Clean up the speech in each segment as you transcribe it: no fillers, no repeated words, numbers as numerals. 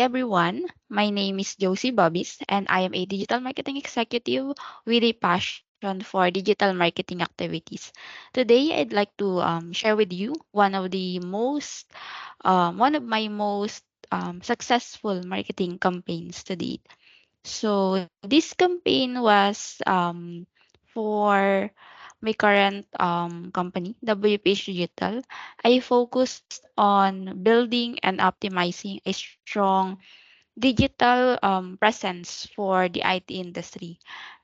everyone. My name is Josie Bobbies, and I am a digital marketing executive with a passion for digital marketing activities. Today, I'd like to share with you one of my most successful marketing campaigns to date. So this campaign was for my current company, WPH Digital. I focused on building and optimizing a strong digital presence for the IT industry.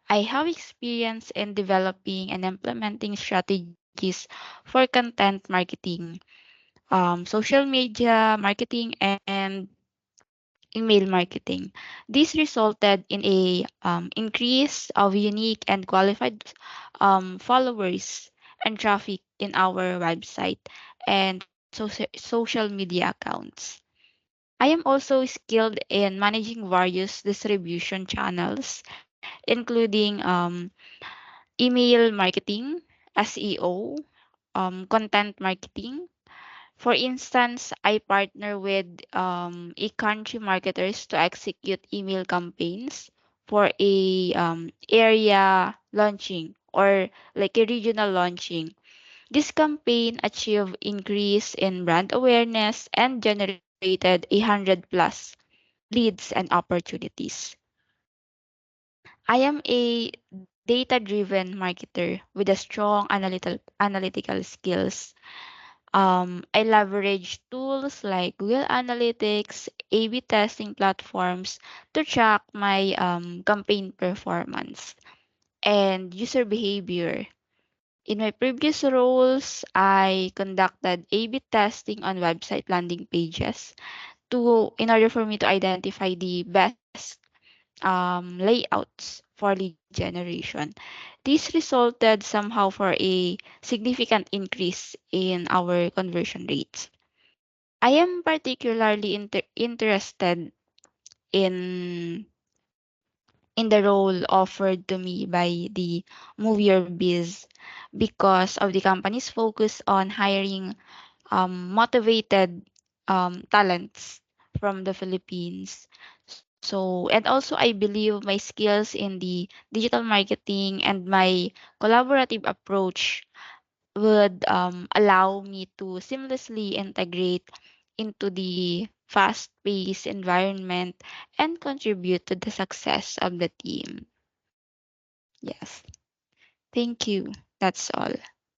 I have experience in developing and implementing strategies for content marketing, social media marketing, and email marketing. This resulted in a increase of unique and qualified followers and traffic in our website and social media accounts. I am also skilled in managing various distribution channels, including email marketing, SEO, content marketing. For instance, I partner with e-country marketers to execute email campaigns for a area launching or like a regional launching. This campaign achieved increase in brand awareness and generated 100+ leads and opportunities. I am a data-driven marketer with a strong analytical skills. I leverage tools like Google Analytics, A/B testing platforms to track my campaign performance and user behavior. In my previous roles, I conducted A/B testing on website landing pages in order for me to identify the best layouts for lead generation. This resulted somehow for a significant increase in our conversion rates. I am particularly interested in in the role offered to me by the Move Your Biz because of the company's focus on hiring motivated talents from the Philippines. So, and also I believe my skills in the digital marketing and my collaborative approach would allow me to seamlessly integrate into the fast-paced environment and contribute to the success of the team. Yes. Thank you. That's all.